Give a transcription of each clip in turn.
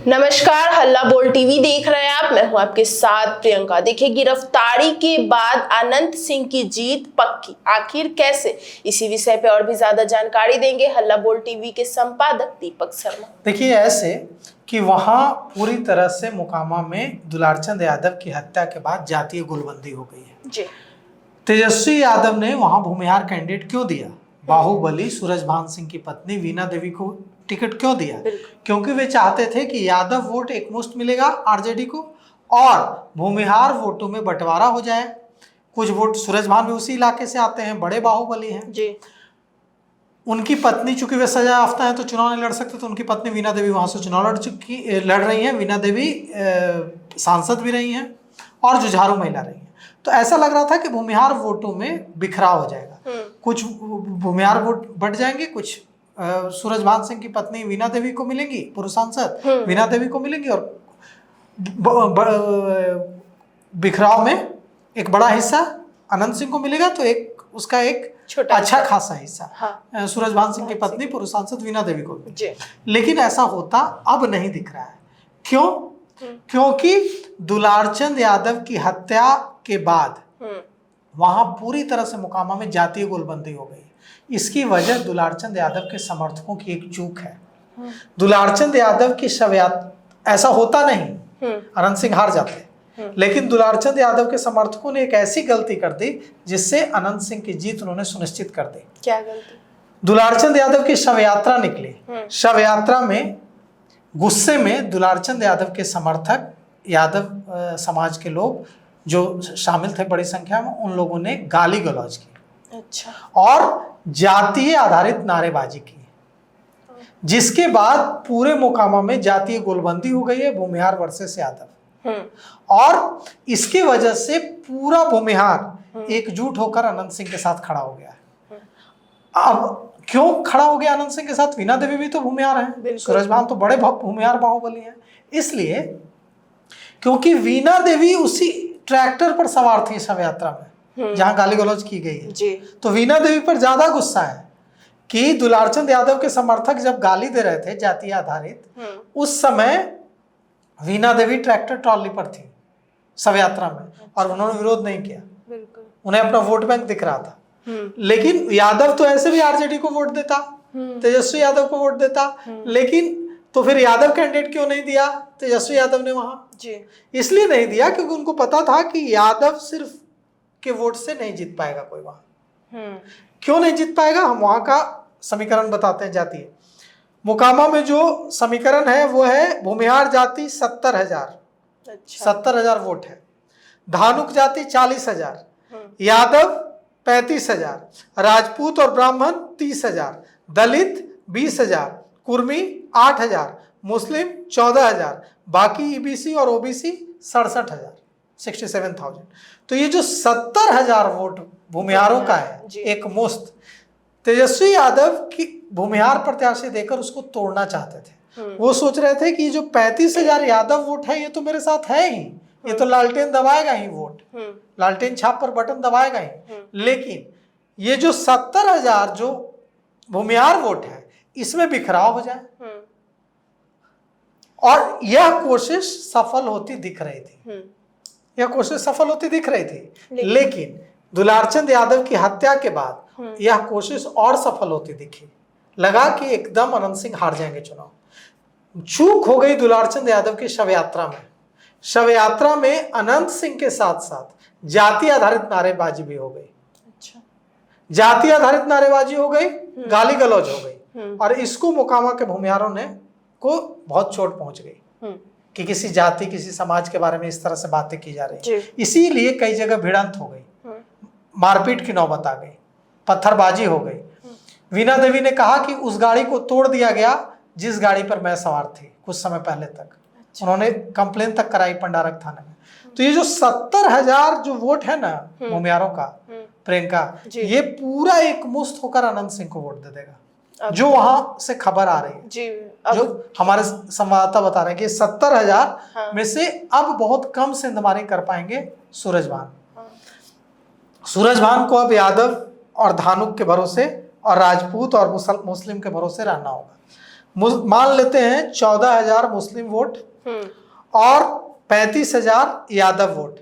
नमस्कार, हल्ला बोल टीवी देख रहे हैं आप। मैं हूं आपके साथ प्रियंका। देखिए, गिरफ्तारी के बाद अनंत सिंह की जीत पक्की, आखिर कैसे? इसी विषय पे और भी ज्यादा जानकारी देंगे हल्ला बोल टीवी के संपादक दीपक शर्मा। देखिए, ऐसे कि वहां पूरी तरह से मोकामा में दुलारचंद यादव की हत्या के बाद जातीय गोलबंदी हो गई है जी। तेजस्वी यादव ने वहां भूमिहार कैंडिडेट क्यों दिया? बाहुबली सूरजभान सिंह की पत्नी वीना देवी को टिकट क्यों दिया? क्योंकि वे चाहते थे कि यादव वोट एकमुश्त मिलेगा आरजेडी को और भूमिहार वोटों में बंटवारा हो जाए। कुछ वोट सूरजभान भी उसी इलाके से आते हैं, बड़े बाहुबली हैं जी। उनकी पत्नी, चूंकि वे सजा याफ्ता है तो चुनाव नहीं लड़ सकते, तो उनकी पत्नी वीना देवी वहां से चुनाव लड़ रही हैं। वीना देवी सांसद भी रही हैं और जुझारू महिला रही हैं। तो ऐसा लग रहा था कि भूमिहार वोटों में बिखराव हो जाएगा, कुछ भूमिहार वोट बट जाएंगे, कुछ सूरजभान सिंह की पत्नी वीना देवी को मिलेंगी, पूर्व सांसद वीना देवी को मिलेंगी, और बिखराव में एक बड़ा हिस्सा अनंत सिंह को मिलेगा, तो एक उसका एक अच्छा खासा हिस्सा सूरजभान सिंह की पत्नी पूर्व सांसद वीना देवी को भी। लेकिन ऐसा होता अब नहीं दिख रहा है। क्यों? क्योंकि दुलारचंद यादव की हत्या के बाद वहां पूरी तरह से मोकामा में जातीय गोलबंदी हो गई। इसकी वजह दुलारचंद यादव के समर्थकों की एक चूक है। दुलारचंद यादव की शव यात्रा, ऐसा होता नहीं, अनंत सिंह हार जाते, लेकिन दुलारचंद यादव के समर्थकों ने एक ऐसी गलती कर दी जिससे अनंत सिंह की जीत उन्होंने सुनिश्चित कर दी। क्या गलती? दुलारचंद यादव की शव यात्रा निकली। शव यात्रा में गुस्से में दुलारचंद यादव के समर्थक, यादव समाज के लोग जो शामिल थे बड़ी संख्या में, उन लोगों ने गाली गलौज की। अच्छा। और जातीय आधारित नारेबाजी की, जिसके बाद पूरे मोकामा में जातीय गोलबंदी हो गई है, भूमिहार वर्सेस यादव। और इसके वजह से पूरा भूमिहार एकजुट होकर अनंत सिंह के साथ खड़ा हो गया है। अब क्यों खड़ा हो गया अनंत सिंह के साथ? वीना देवी भी तो भूमिहार है, सूरजभान तो बड़े भूमिहार बाहुबली हैं। इसलिए क्योंकि वीना देवी उसी ट्रैक्टर पर सवार थी शव यात्रा में जहां गाली गलौज की गई है, तो वीना देवी पर ज्यादा गुस्सा है कि दुलारचंद यादव के समर्थक जब गाली दे रहे थे जातीय आधारित, उस समय वीना देवी ट्रैक्टर ट्रॉली पर थी शव यात्रा में, और उन्होंने विरोध नहीं किया। उन्हें अपना वोट बैंक दिख रहा था। लेकिन यादव तो ऐसे भी आरजेडी को वोट देता, तेजस्वी यादव को वोट देता, लेकिन तो फिर यादव कैंडिडेट क्यों नहीं दिया तेजस्वी यादव ने वहां? इसलिए नहीं दिया क्योंकि उनको पता था कि यादव सिर्फ के वोट से नहीं जीत पाएगा कोई वहां। क्यों नहीं जीत पाएगा? हम वहां का समीकरण बताते हैं। जातीय मोकामा में जो समीकरण है वो है भूमिहार जाति 70,000, 70,000 वोट है, धानुक जाति 40,000, यादव 35,000, राजपूत और ब्राह्मण 30,000, दलित 20,000, कुर्मी 8,000, मुस्लिम 14,000, बाकी ईबीसी और ओबीसी 67,000, 67,000। तो ये जो 70,000 वोट भूमिहारों का है एक मुश्त, तेजस्वी यादव की भूमिहार प्रत्याशी देकर उसको तोड़ना चाहते थे। वो सोच रहे थे कि जो 35,000 यादव वोट है ये तो मेरे साथ है ही, ये तो लालटेन दबाएगा ही, वोट लालटेन छाप पर बटन दबाएगा ही। लेकिन ये जो 70,000 जो भूमिहार वोट है इसमें बिखराव हो जाए, और यह कोशिश सफल होती दिख रही थी। यह कोशिश सफल होती दिख रही थी, लेकिन दुलारचंद यादव की हत्या के बाद यह कोशिश और सफल होती दिखी। लगा कि एकदम अनंत सिंह हार जाएंगे चुनाव। चूक हो गई दुलारचंद यादव की शव यात्रा में। शव यात्रा में अनंत सिंह के साथ साथ जाति आधारित नारेबाजी भी हो गई। अच्छा। जाति आधारित नारेबाजी हो गई, गाली गलौज हो गई, और इसको मोकामा के भूमिहारों ने को बहुत चोट पहुंच गई कि किसी जाति, किसी समाज के बारे में इस तरह से बातें की जा रही। इसीलिए कई जगह भिड़ंत हो गई, मारपीट की नौबत आ गई, पत्थरबाजी हो गई। वीना देवी ने कहा कि उस गाड़ी को तोड़ दिया गया जिस गाड़ी पर मैं सवार थी कुछ समय पहले तक। उन्होंने कंप्लेन तक कराई पंडारक थाने में। तो ये जो 70,000 जो वोट है ना भूमिहारों का, प्रियंका, ये पूरा एक मुश्त होकर अनंत सिंह को वोट दे देगा, जो वहां से खबर आ रही है, जो हमारे संवाददाता बता रहे हैं कि 70,000 में से अब बहुत कम सेंधमारी कर पाएंगे सूरजभान। सूरजभान को अब यादव और धानुक के भरोसे और राजपूत और मुस्लिम के भरोसे रहना होगा। मान लेते हैं 14,000 मुस्लिम वोट और 35,000 यादव वोट।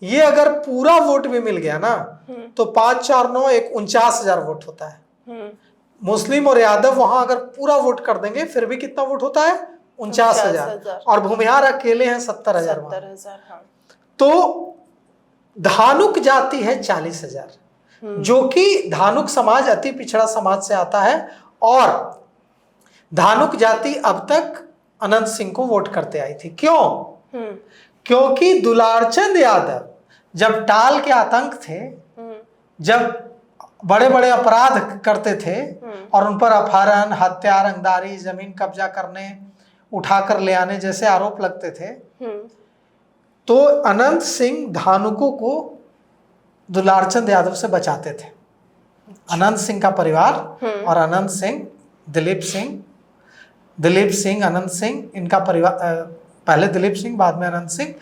ये अगर पूरा वोट भी मिल गया ना तो 5 4 9 एक 49,000 वोट होता है। मुस्लिम और यादव वहां अगर पूरा वोट कर देंगे फिर भी कितना वोट होता है? 49,000। और भूमिहार अकेले हैं 70,000। हाँ। तो धानुक जाति है 40,000, जो कि धानुक समाज अति पिछड़ा समाज से आता है। और धानुक जाति अब तक अनंत सिंह को वोट करते आई थी। क्यों? क्योंकि दुलारचंद यादव जब टाल के आतंक थे, जब बड़े बड़े अपराध करते थे और उन पर अपहरण, हत्या, रंगदारी, जमीन कब्जा करने, उठाकर ले आने जैसे आरोप लगते थे, तो अनंत सिंह धानुकों को दुलारचंद यादव से बचाते थे। अनंत सिंह का परिवार और अनंत सिंह, दिलीप सिंह, अनंत सिंह, इनका परिवार, पहले दिलीप सिंह बाद में अनंत सिंह,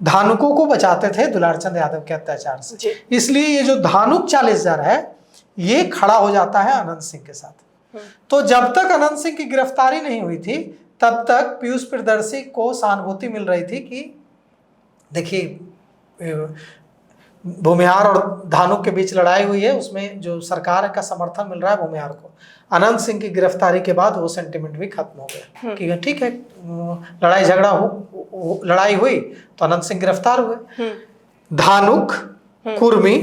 धानुकों को बचाते थे दुलारचंद यादव के अत्याचार से। इसलिए ये जो धानुक 40,000 है ये खड़ा हो जाता है अनंत सिंह के साथ। तो जब तक अनंत सिंह की गिरफ्तारी नहीं हुई थी तब तक पीयूष प्रियदर्शी को सहानुभूति मिल रही थी कि देखिए भूमिहार और धानुक के बीच लड़ाई हुई है, उसमें जो सरकार का समर्थन मिल रहा है भूमिहार को। अनंत सिंह की गिरफ्तारी के बाद वो सेंटिमेंट भी खत्म हो गया कि ठीक है, लड़ाई हुई तो अनंत सिंह गिरफ्तार हुए। धानुक, कुर्मी,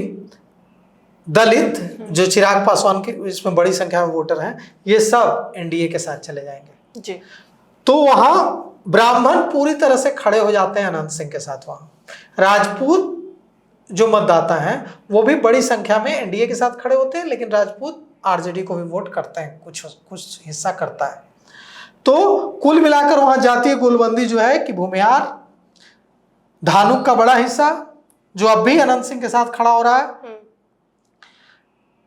दलित, जो चिराग पासवान के इसमें बड़ी संख्या में वोटर हैं, ये सब एनडीए के साथ चले जाएंगे जी। तो वहां ब्राह्मण पूरी तरह से खड़े हो जाते हैं अनंत सिंह के साथ। वहां राजपूत जो मतदाता हैं वो भी बड़ी संख्या में एनडीए के साथ खड़े होते हैं, लेकिन राजपूत आरजेडी को भी वोट करते हैं, कुछ हिस्सा करता है। तो कुल मिलाकर वहां जातीय गोलबंदी जो है कि भूमिहार, धानुक का बड़ा हिस्सा जो अब भी अनंत सिंह के साथ खड़ा हो रहा है,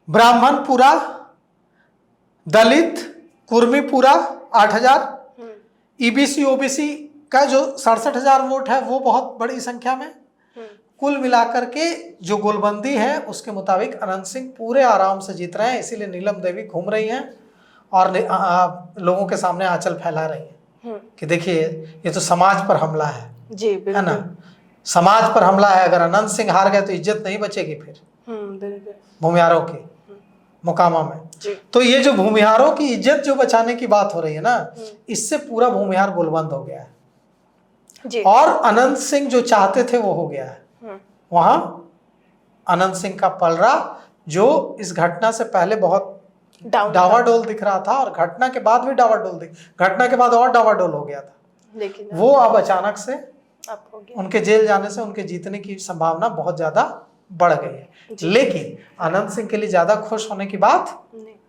ब्राह्मण पूरा, दलित, कुर्मी पूरा 8,000, ईबीसी ओबीसी का जो 67,000 वोट है वो बहुत बड़ी संख्या में। कुल मिलाकर के जो गोलबंदी है उसके मुताबिक अनंत सिंह पूरे आराम से जीत रहे हैं। इसीलिए नीलम देवी घूम रही हैं और लोगों के सामने आंचल फैला रही हैं कि देखिए ये तो समाज पर हमला है जी, है ना, समाज पर हमला है। अगर अनंत सिंह हार गए तो इज्जत नहीं बचेगी फिर भूमिहारों की मोकामा में। तो ये जो भूमिहारों की इज्जत जो बचाने की बात हो रही है ना, इससे पूरा भूमिहार गोलबंद हो गया है जी। और अनंत सिंह जो चाहते थे वो हो गया है। वहां अनंत सिंह का पलड़ा जो इस घटना से पहले बहुत डावाडोल दिख रहा था और घटना के बाद भी घटना के बाद और डावाडोल हो गया था, लेकिन वो अब अचानक से उनके जेल जाने से उनके जीतने की संभावना बहुत ज्यादा बढ़ गई है। लेकिन अनंत सिंह के लिए ज्यादा खुश होने की बात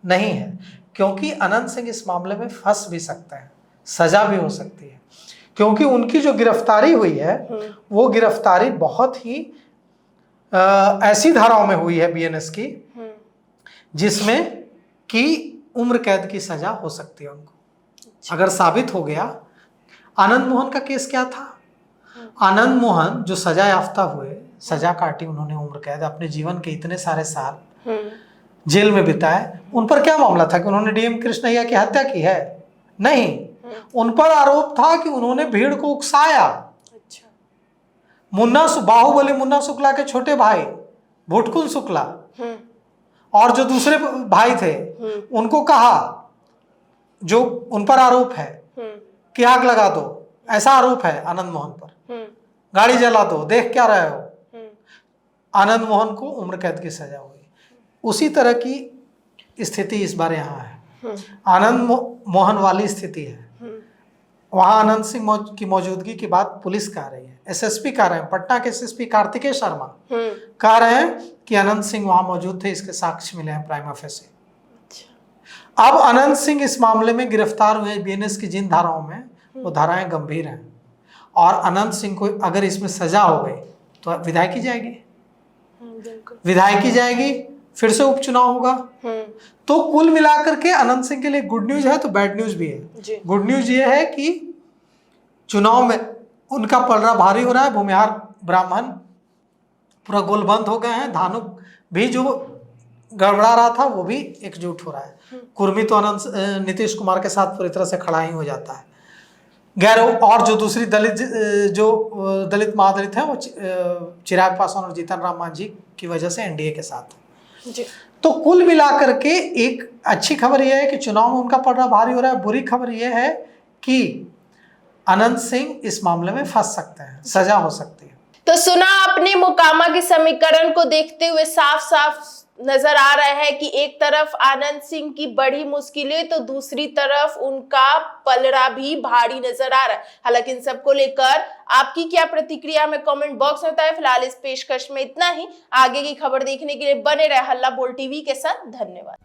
नहीं है, क्योंकि अनंत सिंह इस मामले में फंस भी सकते हैं, सजा भी हो सकती है। क्योंकि उनकी जो गिरफ्तारी हुई है वो गिरफ्तारी बहुत ही ऐसी धाराओं में हुई है बीएनएस की जिसमें कि उम्र कैद की सजा हो सकती है उनको। अगर साबित हो गया, आनंद मोहन का केस क्या था? आनंद मोहन जो सजा याफ्ता हुए, सजा काटी उन्होंने उम्र कैद, अपने जीवन के इतने सारे साल जेल में बिताए, उन पर क्या मामला था कि उन्होंने डीएम कृष्णैया की हत्या की है? नहीं, उन पर आरोप था कि उन्होंने भीड़ को उकसाया। बाहुबली मुन्ना शुक्ला के छोटे भाई भुटकुल शुक्ला और जो दूसरे भाई थे उनको कहा, जो उन पर आरोप है कि आग लगा दो, ऐसा आरोप है आनंद मोहन पर, गाड़ी जला दो, देख क्या रहे हो। आनंद मोहन को उम्र कैद की सजा हुई। उसी तरह की स्थिति इस बार यहाँ है, आनंद मोहन वाली स्थिति है। वहां अनंत सिंह की मौजूदगी की बात पुलिस कह रही है, एसएसपी कह रहे हैं, पटना के एसएसपी कार्तिकेय शर्मा कह रहे हैं कि अनंत सिंह वहां मौजूद थे, इसके साक्ष्य मिले हैं प्राइमा फेसी। अब अनंत सिंह इस मामले में गिरफ्तार हुए, बीएनएस की जिन धाराओं में, वो धाराएं गंभीर हैं और अनंत सिंह को अगर इसमें सजा हो गई तो विधायकी जाएगी, फिर से उपचुनाव होगा। तो कुल मिलाकर के अनंत सिंह के लिए गुड न्यूज है तो बैड न्यूज भी है। गुड न्यूज ये है कि चुनाव में उनका पलड़ा भारी हो रहा है, भूमिहार ब्राह्मण पूरा गोलबंद हो गए हैं, धानुक भी जो गड़बड़ा रहा था वो भी एकजुट हो रहा है। कुर्मी तो नीतीश कुमार के साथ पूरी तरह से खड़ा ही हो जाता है। गैर और जो दूसरी दलित महादलित हैं वो चिराग पासवान और जीतन राम मांझी की वजह से एनडीए के साथ है। जी। तो कुल मिलाकर के एक अच्छी खबर यह है कि चुनाव में उनका पड़ना भारी हो रहा है। बुरी खबर यह है कि अनंत सिंह इस मामले में फंस सकते हैं, सजा हो सकती है। तो सुना आपने, मोकामा के समीकरण को देखते हुए साफ साफ नजर आ रहा है कि एक तरफ आनंद सिंह की बड़ी मुश्किलें तो दूसरी तरफ उनका पलड़ा भी भारी नजर आ रहा है। हालांकि इन सबको लेकर आपकी क्या प्रतिक्रिया में कमेंट बॉक्स में बताएं। फिलहाल इस पेशकश में इतना ही। आगे की खबर देखने के लिए बने रहे हल्ला बोल टीवी के साथ। धन्यवाद।